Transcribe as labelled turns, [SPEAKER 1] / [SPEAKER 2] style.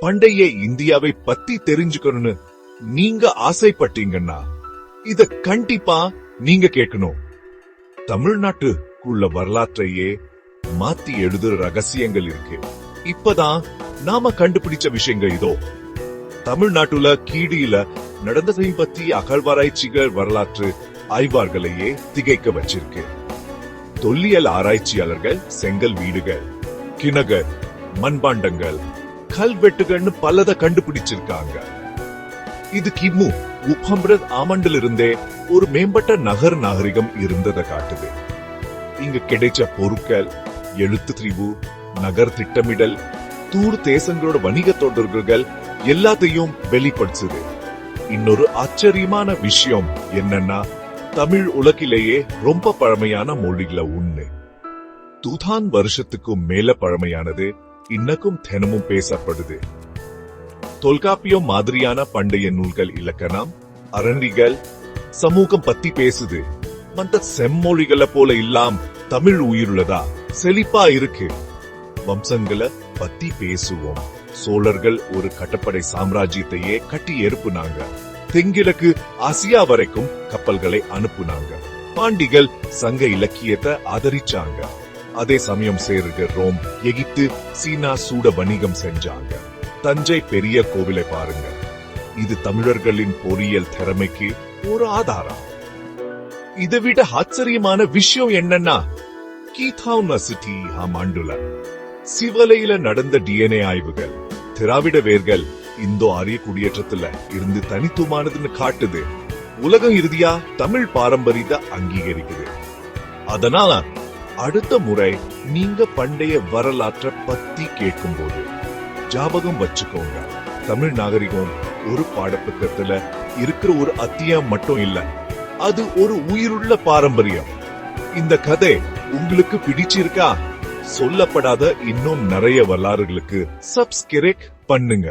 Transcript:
[SPEAKER 1] பண்டைய இந்தியாவை பத்தி தெரிஞ்சுக்கணும்னு நீங்க ஆசைப்பட்டீங்கன்னா இத கண்டிப்பா நீங்க கேட்கணும். தமிழ்நாட்டுக்குள்ள வரலாற்றையே மாத்தி எழுதுற ரகசியங்கள் இருக்கு. இப்பதான் நாம கண்டுபிடிச்ச விஷயங்கள் இதோ. தமிழ்நாட்டுல கீடியில நடந்ததையும் பத்தி அகழ்வாராய்ச்சிகள் வரலாற்று ஆய்வார்களையே திகைக்க வச்சிருக்கு. தொல்லியல் ஆராய்ச்சியாளர்கள் செங்கல் வீடுகள், கிணறு, மண்பாண்டங்கள், கல்வெட்டுகள்னு பலதை கண்டுபிடிச்சிருக்காங்க. இது கிமு 300 ஆமண்டில் இருந்தே ஒரு மேம்பட்ட நகர் நாகரிகம் இருந்ததை காட்டுது. இங்க கிடைச்ச பொருட்கள், எழுத்து திரிவு, நகர் திட்டமிடல், தூர் தேசங்களோட வணிக தொடர்புகள் எல்லாத்தையும் வெளிப்படுத்துது. இன்னொரு ஆச்சரியமான விஷயம் என்னன்னா, தமிழ் உலகிலேயே ரொம்ப பழமையான மொழிகள ஒண்ணு. 2000 வருஷத்துக்கும் மேல பழமையானது, இன்னக்கும் தினமும் பேசப்படுது. தொல்காப்பியம் மாதிரியான பண்டைய நூல்கள் இலக்கணம், அறநிகள், சமூகம் பத்தி பேசுது. மற்ற செம்மொழிகளை போல இல்லாம் தமிழ் உயிருள்ளதா, செழிப்பா இருக்கு. வம்சங்களை பத்தி பேசுவோம். சோழர்கள் ஒரு கட்டப்படை சாம்ராஜ்யத்தையே கட்டி எழுப்புனாங்க. தென்கிழக்கு ஆசியா வரைக்கும் கப்பல்களை அனுப்புனாங்க. பாண்டிகள் சங்க இலக்கியத்தை ஆதரிச்சாங்க. அதே சமயம் சேருக ரோம், எகிப்து, சீனா சூட வணிகம் செஞ்சாங்க. தஞ்சை பெரிய கோவிலை பாருங்க. இது தமிழர்களின் பொறியியல் திறமைக்கு ஒரு ஆதாரம். இதை விட ஆச்சரியமான விஷயம் என்னன்னா, கீதாவுனிவர்சிட்டி ஆண்டுல சிவலையில நடந்த DNA ஆய்வுகள் திராவிட வேர்கள் இந்தோ ஆரிய குடியேற்றத்துல இருந்து தனித்துவமானதுன்னு காட்டுது. உலகம் இறுதியா தமிழ் பாரம்பரியத்தை அங்கீகரிக்குது. அதனால அடுத்த முறை நீங்க பண்டைய வரலாற்றை பத்தி கேட்கும் போது ஞாபகம் வச்சுக்கோங்க, தமிழ் நாகரிகம் ஒரு பாடப்புத்தகத்துல இருக்கிற ஒரு அத்தியாயம் மட்டும் இல்ல, அது ஒரு உயிருள்ள பாரம்பரியம். இந்த கதை உங்களுக்கு பிடிச்சிருக்கா? சொல்லப்படாத இன்னும் நிறைய வரலாறுகளுக்கு சப்ஸ்கிரைப் பண்ணுங்க.